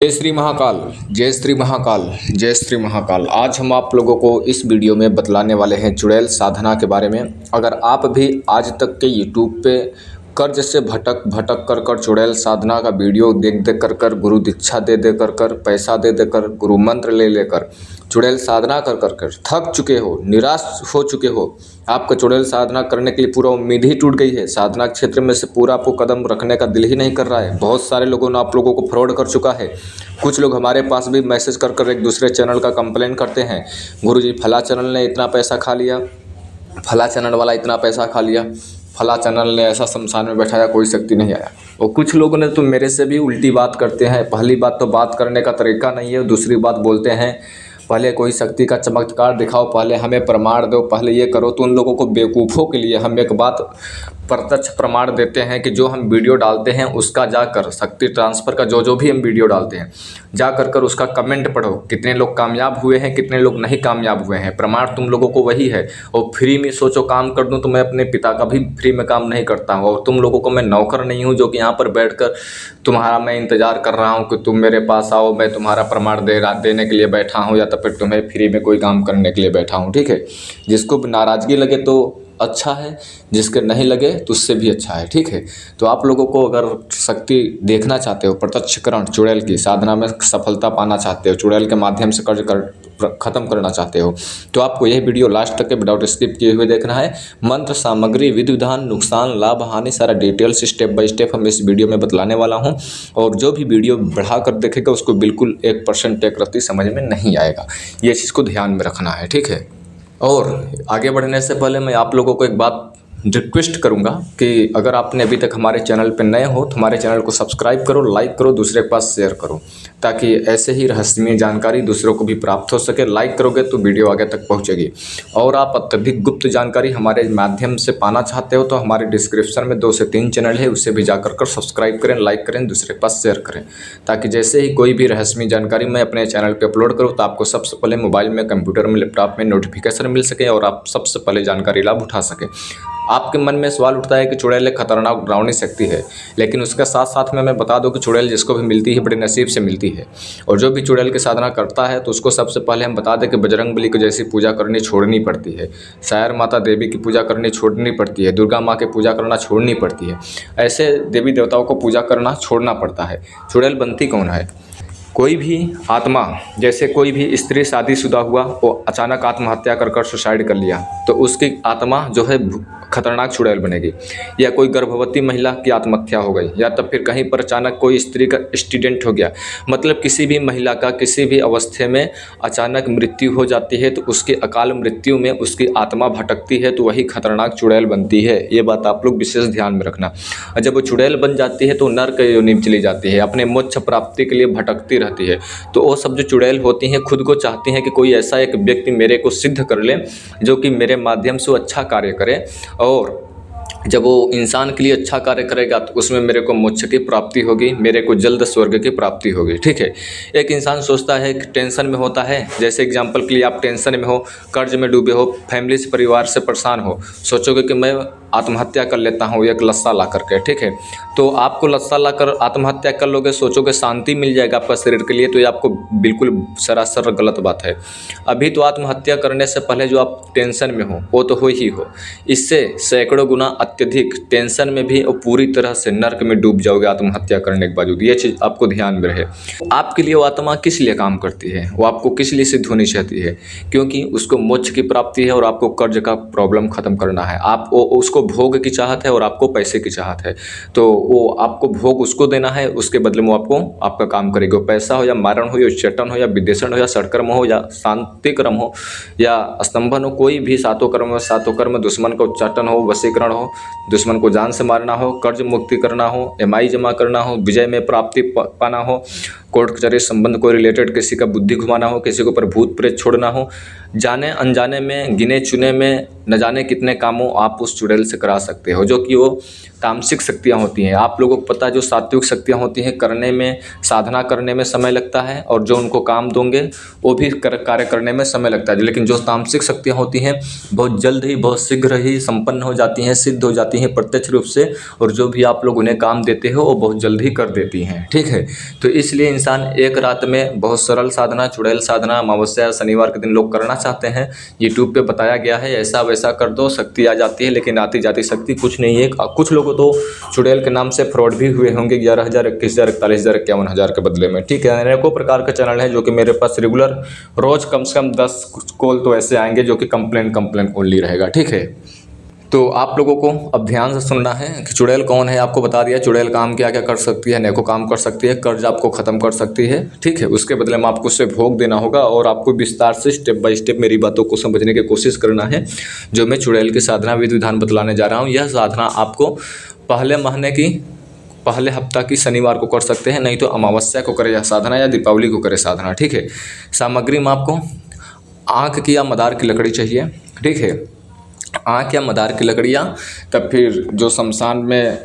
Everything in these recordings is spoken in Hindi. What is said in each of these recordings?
जय श्री महाकाल। जय श्री महाकाल। जय श्री महाकाल। आज हम आप लोगों को इस वीडियो में बतलाने वाले हैं चुड़ैल साधना के बारे में। अगर आप भी आज तक के यूट्यूब पे कर्ज से भटक भटक कर चुड़ैल साधना का वीडियो देख देख कर गुरु दीक्षा दे दे कर पैसा दे दे कर गुरु मंत्र ले लेकर चुड़ैल साधना कर थक चुके हो, निराश हो चुके हो, आपका चुड़ैल साधना करने के लिए पूरा उम्मीद ही टूट गई है, साधना क्षेत्र में से पूरा आपको कदम रखने का दिल ही नहीं कर रहा है। बहुत सारे लोगों ने आप लोगों को फ्रॉड कर चुका है। कुछ लोग हमारे पास भी मैसेज कर एक दूसरे चैनल का कंप्लेन करते हैं, गुरुजी फला चैनल ने इतना पैसा खा लिया, फला चैनल वाला इतना पैसा खा लिया, फला चैनल ने ऐसा शमशान में बैठाया, कोई शक्ति नहीं आया। और कुछ लोगों ने तो मेरे से भी उल्टी बात करते हैं। पहली बात तो बात करने का तरीका नहीं है, दूसरी बात बोलते हैं पहले कोई शक्ति का चमत्कार दिखाओ, पहले हमें प्रमाण दो, पहले ये करो। तो उन लोगों को बेवकूफ़ों के लिए हम एक बात प्रत्यक्ष प्रमाण देते हैं कि जो हम वीडियो डालते हैं उसका जाकर शक्ति ट्रांसफ़र का जो भी हम वीडियो डालते हैं जा कर उसका कमेंट पढ़ो, कितने लोग कामयाब हुए हैं, कितने लोग नहीं कामयाब हुए हैं। प्रमाण तुम लोगों को वही है। और फ्री में सोचो काम कर दूं तो मैं अपने पिता का भी फ्री में काम नहीं करता हूं। और तुम लोगों को मैं नौकर नहीं हूं जो कि यहाँ पर बैठकर तुम्हारा मैं इंतज़ार कर रहा हूँ कि तुम मेरे पास आओ, मैं तुम्हारा प्रमाण देने के लिए बैठा हूँ या तो फिर तुम्हें फ्री में कोई काम करने के लिए बैठा हूँ। ठीक है, जिसको नाराज़गी लगे तो अच्छा है, जिसके नहीं लगे तो उससे भी अच्छा है। ठीक है, तो आप लोगों को अगर शक्ति देखना चाहते हो, प्रत्यक्षकरण चुड़ैल की साधना में सफलता पाना चाहते हो, चुड़ैल के माध्यम से कर्ज खत्म करना चाहते हो, तो आपको यह वीडियो लास्ट तक के विदाउट स्किप किए हुए देखना है। मंत्र, सामग्री, विधि विधान, नुकसान, लाभ, हानि, सारा डिटेल्स स्टेप बाय स्टेप हम इस वीडियो में बतलाने वाला हूं। और जो भी वीडियो बढ़ा कर देखेगा उसको बिल्कुल 1% एक रत्ती समझ में नहीं आएगा, ये चीज़ को ध्यान में रखना है। ठीक है, और आगे बढ़ने से पहले मैं आप लोगों को एक बात रिक्वेस्ट करूंगा कि अगर आपने अभी तक हमारे चैनल पर नए हो तो हमारे चैनल को सब्सक्राइब करो, लाइक करो, दूसरे के पास शेयर करो, ताकि ऐसे ही रहस्यमय जानकारी दूसरों को भी प्राप्त हो सके। लाइक करोगे तो वीडियो आगे तक पहुंचेगी। और आप अत्यधिक गुप्त जानकारी हमारे माध्यम से पाना चाहते हो तो हमारे डिस्क्रिप्शन में 2 से 3 चैनल है, उससे भी जाकर सब्सक्राइब करें, लाइक करें, दूसरे के पास शेयर करें, ताकि जैसे ही कोई भी रहस्यमय जानकारी मैं अपने चैनल पर अपलोड करूँ तो आपको सबसे पहले मोबाइल में, कंप्यूटर में, लैपटॉप में नोटिफिकेशन मिल सके और आप सबसे पहले जानकारी लाभ उठा सकें। आपके मन में सवाल उठता है कि चुड़ैल एक खतरनाक डरावनी शक्ति है, लेकिन उसके साथ साथ में मैं बता दूं कि चुड़ैल जिसको भी मिलती है बड़े नसीब से मिलती है। और जो भी चुड़ैल की साधना करता है तो उसको सबसे पहले हम बता दें कि बजरंगबली की जैसी पूजा करनी छोड़नी पड़ती है, शायर माता देवी की पूजा करनी छोड़नी पड़ती है, दुर्गा माँ की पूजा करना छोड़नी पड़ती है। ऐसे देवी देवताओं को पूजा करना छोड़ना पड़ता है। चुड़ैल बनती कौन है? कोई भी आत्मा, जैसे कोई भी स्त्री शादीशुदा हुआ, वो अचानक आत्महत्या कर सुसाइड कर लिया तो उसकी आत्मा जो है खतरनाक चुड़ैल बनेगी। या कोई गर्भवती महिला की आत्महत्या हो गई, या तब फिर कहीं पर अचानक कोई स्त्री का एक्सीडेंट हो गया, मतलब किसी भी महिला का किसी भी अवस्था में अचानक मृत्यु हो जाती है तो उसकी अकाल मृत्यु में उसकी आत्मा भटकती है तो वही खतरनाक चुड़ैल बनती है। ये बात आप लोग विशेष ध्यान में रखना। और जब वो चुड़ैल बन जाती है तो नर्क योनि में चली जाती है, अपने मोक्ष प्राप्ति के लिए भटकती रहती है। तो वो सब जो चुड़ैल होती हैं खुद को चाहती हैं कि कोई ऐसा एक व्यक्ति मेरे को सिद्ध कर ले जो कि मेरे माध्यम से वो अच्छा कार्य करे, और जब वो इंसान के लिए अच्छा कार्य करेगा तो उसमें मेरे को मोक्ष की प्राप्ति होगी, मेरे को जल्द स्वर्ग की प्राप्ति होगी। ठीक है, एक इंसान सोचता है कि टेंशन में होता है, जैसे एग्जांपल के लिए आप टेंशन में हो, कर्ज में डूबे हो, फैमिली से, परिवार से परेशान हो, सोचोगे कि मैं आत्महत्या कर लेता हूँ एक लस्सा ला करके। ठीक है, तो आपको लस्सा ला कर आत्महत्या कर लोगे, सोचोगे शांति मिल जाएगा आपका शरीर के लिए, तो ये आपको बिल्कुल सरासर गलत बात है। अभी तो आत्महत्या करने से पहले जो आप टेंशन में हो वो तो हो ही हो, इससे सैकड़ों गुना अत्यधिक टेंशन में भी और पूरी तरह से नर्क में डूब जाओगे आत्महत्या करने के बावजूद। ये चीज़ आपको ध्यान में रहे। आपके लिए वो आत्मा किस लिए काम करती है, वो आपको किस लिए सिद्ध होनी चाहती है? क्योंकि उसको मोक्ष की प्राप्ति है और आपको कर्ज का प्रॉब्लम खत्म करना है। आप उसको भोग की चाहत है और आपको पैसे की चाहत है, तो वो आपको भोग उसको देना है, उसके बदले में आपको आपका काम करेगा। पैसा हो या मारण हो या उच्चाटन हो या विदेशन हो या षटकर्म हो या शांति कर्म हो या स्तंभन हो, कोई भी सातों कर्म हो, सातों कर्म, दुश्मन का उच्चाटन हो, वशीकरण हो, दुश्मन को जान से मारना हो, कर्ज मुक्ति करना हो, एमआई जमा करना हो, विजय में प्राप्ति पाना हो, कोर्ट कचहरी संबंध को रिलेटेड किसी का बुद्धि घुमाना हो, किसी के ऊपर भूत प्रेत छोड़ना हो, जाने अनजाने में, गिने चुने में न जाने कितने कामों आप उस चुड़ैल से करा सकते हो, जो कि वो तामसिक शक्तियाँ होती हैं। आप लोगों को पता है जो सात्विक शक्तियाँ होती हैं करने में, साधना करने में समय लगता है, और जो उनको काम दोगे वो भी कार्य करने में समय लगता है। लेकिन जो तामसिक शक्तियाँ होती हैं बहुत जल्द ही, बहुत शीघ्र ही संपन्न हो जाती हैं, सिद्ध हो जाती हैं प्रत्यक्ष रूप से, और जो भी आप लोग उन्हें काम देते हो वो बहुत जल्द ही कर देती हैं। ठीक है, तो इसलिए इंसान एक रात में बहुत सरल साधना, चुड़ैल साधना अमावस्या शनिवार के दिन लोग करना चाहते हैं। यूट्यूब पे बताया गया है ऐसा वैसा कर दो, शक्ति आ जाती है, लेकिन आती जाती शक्ति कुछ नहीं है। कुछ लोगों तो चुड़ैल के नाम से फ्रॉड भी हुए होंगे 11,000, 21,000, 41,000, 51,000 के बदले में। ठीक है, अनेकों प्रकार का चैनल है जो कि मेरे पास रेगुलर रोज कम से कम 10 कॉल तो ऐसे आएंगे जो कि कंप्लेंट ओनली रहेगा। ठीक है, तो आप लोगों को अब ध्यान से सुनना है कि चुड़ैल कौन है। आपको बता दिया चुड़ैल काम क्या क्या कर सकती है, अनेकों काम कर सकती है, कर्ज आपको ख़त्म कर सकती है। ठीक है, उसके बदले में आपको उसे भोग देना होगा और आपको विस्तार से स्टेप बाय स्टेप मेरी बातों को समझने की कोशिश करना है। जो मैं चुड़ैल की साधना विधि विधान बतलाने जा रहा हूँ, यह साधना आपको पहले महीने की पहले हफ्ता की शनिवार को कर सकते हैं, नहीं तो अमावस्या को करें यह साधना या दीपावली को करें साधना। ठीक है, सामग्री में आपको आँख की या मदार की लकड़ी चाहिए। ठीक है, आँख या मदार की लकड़ियाँ, तब फिर जो शमशान में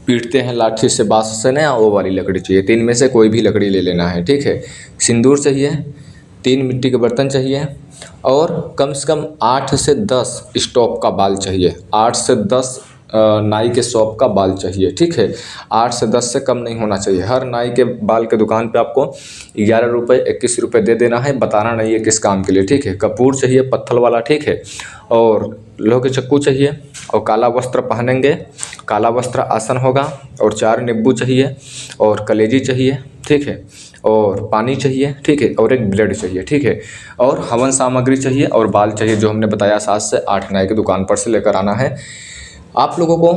पीटते हैं लाठी से, बाँस से ना, वो वाली लकड़ी चाहिए। 3 में से कोई भी लकड़ी ले लेना है। ठीक है, सिंदूर चाहिए, 3 मिट्टी के बर्तन चाहिए और कम से कम 8 से 10 स्टॉप का बाल चाहिए। 8 से 10 नाई के शॉप का बाल चाहिए। ठीक है, 8 से 10 से कम नहीं होना चाहिए। हर नाई के बाल के दुकान पे आपको 11 रुपये 21 रुपये दे देना है, बताना नहीं है किस काम के लिए। ठीक है, कपूर चाहिए पत्थर वाला। ठीक है, और लोहे के चक्कू चाहिए और काला वस्त्र पहनेंगे, काला वस्त्र आसन होगा और 4 नींबू चाहिए और कलेजी चाहिए। ठीक है, और पानी चाहिए। ठीक है, और एक ब्लेड चाहिए। ठीक है, और हवन सामग्री चाहिए और बाल चाहिए, जो हमने बताया 7 से 8 नाई की दुकान पर से लेकर आना है। आप लोगों को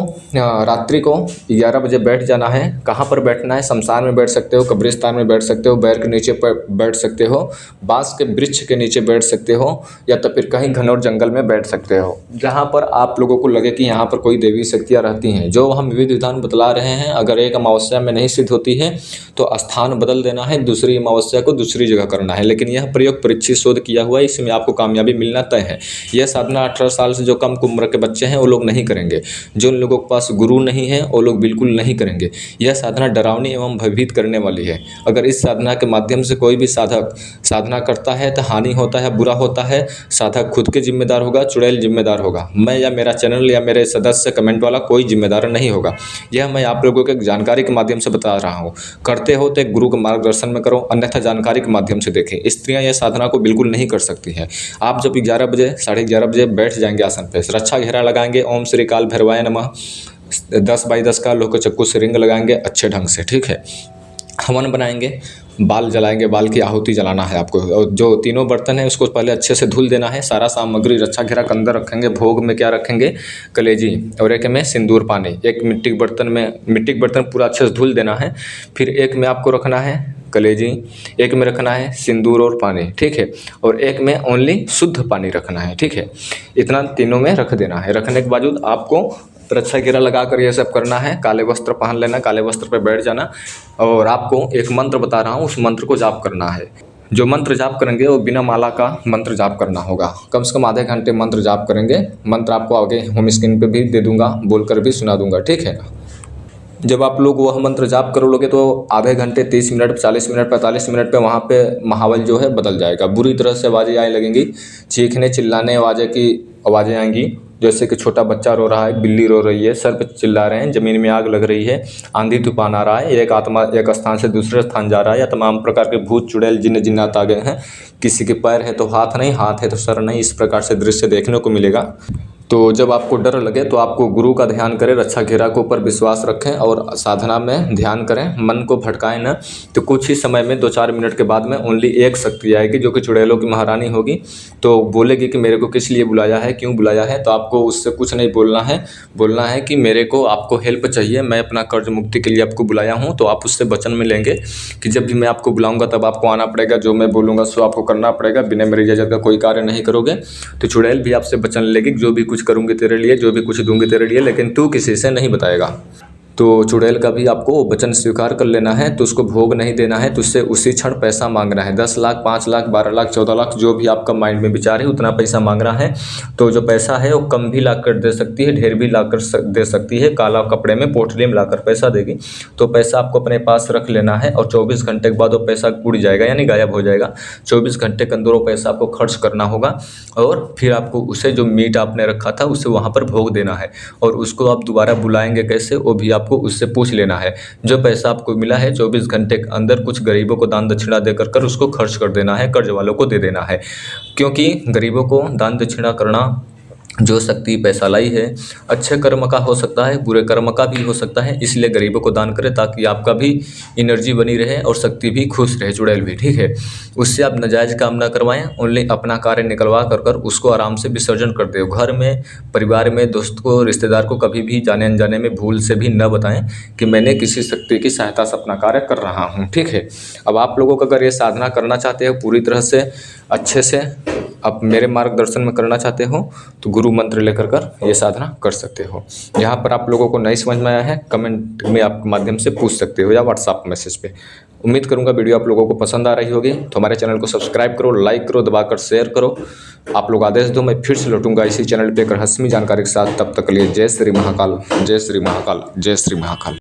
रात्रि को 11 बजे बैठ जाना है। कहाँ पर बैठना है? शमशान में बैठ सकते हो, कब्रिस्तान में बैठ सकते हो, बैर के नीचे पर बैठ सकते हो, बांस के वृक्ष के नीचे बैठ सकते हो, या तो फिर कहीं घनौर जंगल में बैठ सकते हो, जहाँ पर आप लोगों को लगे कि यहाँ पर कोई देवी शक्तियाँ रहती हैं। जो हम विधि विधान बतला रहे हैं, अगर एक अमावस्या में नहीं सिद्ध होती है तो स्थान बदल देना है, दूसरी अमावस्या को दूसरी जगह करना है। लेकिन यह प्रयोग परीक्षित शोध किया हुआ है, इसमें आपको कामयाबी मिलना तय है। यह साधना 18 साल से जो कम उम्र के बच्चे हैं वो लोग नहीं करेंगे। जो लोगों के पास गुरु नहीं है वो लोग बिल्कुल नहीं करेंगे। यह साधना डरावनी एवं भयभीत करने वाली है। अगर इस साधना के माध्यम से कोई भी साधक साधना करता है तो हानि होता है, बुरा होता है। साधक खुद के जिम्मेदार होगा, चुड़ैल जिम्मेदार होगा। मैं या मेरा चैनल या मेरे सदस्य कमेंट वाला कोई जिम्मेदार नहीं होगा। यह मैं आप लोगों को जानकारी के माध्यम से बता रहा हूँ। करते हो तो एक गुरु के मार्गदर्शन में करो, अन्यथा जानकारी के माध्यम से देखें। स्त्रियाँ यह साधना को बिल्कुल नहीं कर सकती हैं। आप जब 11 बजे 11:30 बजे बैठ जाएंगे आसन पे, रक्षा घेरा लगाएंगे, ओम श्री काल भैरवाय नमः 10 बाई 10 का लोहे के चक्कू से रिंग लगाएंगे अच्छे ढंग से। ठीक है, हवन बनाएंगे, बाल जलाएंगे, बाल की आहुति जलाना है आपको। और जो तीनों बर्तन है उसको पहले अच्छे से धुल देना है। सारा सामग्री रक्षा घेरा के अंदर रखेंगे। भोग में क्या रखेंगे? कलेजी, और एक में सिंदूर पानी। एक मिट्टी के बर्तन पूरा अच्छे से धुल देना है। फिर एक में आपको रखना है कलेजी, एक में रखना है सिंदूर और पानी। ठीक है, और एक में ओनली शुद्ध पानी रखना है। ठीक है, इतना तीनों में रख देना है। रखने के बावजूद आपको रक्षा घेरा लगा कर ये सब करना है। काले वस्त्र पहन लेना, काले वस्त्र पर बैठ जाना और आपको एक मंत्र बता रहा हूँ, उस मंत्र को जाप करना है। जो मंत्र जाप करेंगे वो बिना माला का मंत्र जाप करना होगा। कम से कम आधे घंटे मंत्र जाप करेंगे। मंत्र आपको आगे होम स्क्रीन पे भी दे दूंगा, बोलकर भी सुना दूंगा। ठीक है, जब आप लोग वह मंत्र जाप करोगे तो आधे घंटे 30 मिनट 40 मिनट 45 मिनट पे वहाँ पे माहौल जो है बदल जाएगा। बुरी तरह से आवाज़ें आने लगेंगी, चीखने चिल्लाने आवाज़ें आएंगी, जैसे कि छोटा बच्चा रो रहा है, बिल्ली रो रही है, सर्प चिल्ला रहे हैं, ज़मीन में आग लग रही है, आंधी तूफान आ रहा है, एक आत्मा एक स्थान से दूसरे स्थान जा रहा है, या तमाम प्रकार के भूत चुड़ैल जिन्नात आ गए हैं। किसी के पैर है तो हाथ नहीं, हाथ है तो सर नहीं, इस प्रकार से दृश्य देखने को मिलेगा। तो जब आपको डर लगे तो आपको गुरु का ध्यान करें, रक्षा घेरा के ऊपर विश्वास रखें और साधना में ध्यान करें, मन को भटकाएं न। तो कुछ ही समय में 2-4 मिनट के बाद में ओनली एक शक्ति आएगी जो कि चुड़ैलों की महारानी होगी। तो बोलेगी कि मेरे को किस लिए बुलाया है, क्यों बुलाया है। तो आपको उससे कुछ नहीं बोलना है कि मेरे को आपको हेल्प चाहिए, मैं अपना कर्ज मुक्ति के लिए आपको बुलाया हूँ। तो आप उससे वचन में लेंगे कि जब भी मैं आपको बुलाऊँगा तब आपको आना पड़ेगा, जो मैं बोलूँगा सो आपको करना पड़ेगा, बिना मेरी इजाज़त का कोई कार्य नहीं करोगे। तो चुड़ैल भी आपसे वचन लेगी, जो भी कुछ करूँगी तेरे लिए, जो भी कुछ दूंगी तेरे लिए, लेकिन तू किसी से नहीं बताएगा। तो चुड़ैल का भी आपको वचन स्वीकार कर लेना है। तो उसको भोग नहीं देना है, तो उससे उसी क्षण पैसा मांगना है। 10 लाख 5 लाख 12 लाख 14 लाख जो भी आपका माइंड में विचार है उतना पैसा मांगना है। तो जो पैसा है वो कम भी ला कर दे सकती है, ढेर भी ला कर दे सकती है। काला कपड़े में पोटली में लाकर पैसा देगी। तो पैसा आपको अपने पास रख लेना है और 24 घंटे के बाद वो पैसा उड़ जाएगा, यानी गायब हो जाएगा। 24 घंटे के अंदर वो पैसा आपको खर्च करना होगा और फिर आपको उसे जो मीट आपने रखा था उसे वहाँ पर भोग देना है। और उसको आप दोबारा बुलाएंगे कैसे, वो भी आपको आपको उससे पूछ लेना है। जो पैसा आपको मिला है 24 घंटे के अंदर कुछ गरीबों को दान दक्षिणा देकर कर उसको खर्च कर देना है, कर्ज वालों को दे देना है। क्योंकि गरीबों को दान दक्षिणा करना जो शक्ति पैसा लाई है, अच्छे कर्म का हो सकता है, बुरे कर्म का भी हो सकता है। इसलिए गरीबों को दान करें ताकि आपका भी एनर्जी बनी रहे और शक्ति भी खुश रहे, चुड़ैल भी, ठीक है। उससे आप नाजायज़ काम ना करवाएं, ओनली अपना कार्य निकलवा कर उसको आराम से विसर्जन कर दो। घर में, परिवार में, दोस्त को, रिश्तेदार को कभी भी जाने अनजाने में भूल से भी न बताएं कि मैंने किसी शक्ति की सहायता से अपना कार्य कर रहा हूँ, ठीक है। अब आप लोगों को अगर ये साधना करना चाहते हो पूरी तरह से अच्छे से, आप मेरे मार्गदर्शन में करना चाहते हो तो गुरु मंत्र लेकर कर ये साधना कर सकते हो। यहाँ पर आप लोगों को नहीं समझ में आया है कमेंट में आप माध्यम से पूछ सकते हो या व्हाट्सएप मैसेज पे। उम्मीद करूँगा वीडियो आप लोगों को पसंद आ रही होगी। तो हमारे चैनल को सब्सक्राइब करो, लाइक करो, दबाकर शेयर करो। आप लोग आदेश दो, मैं फिर से लौटूंगा इसी चैनल पे रहस्यमयी जानकारी के साथ। तब तक के लिए जय श्री महाकाल, जय श्री महाकाल, जय श्री महाकाल।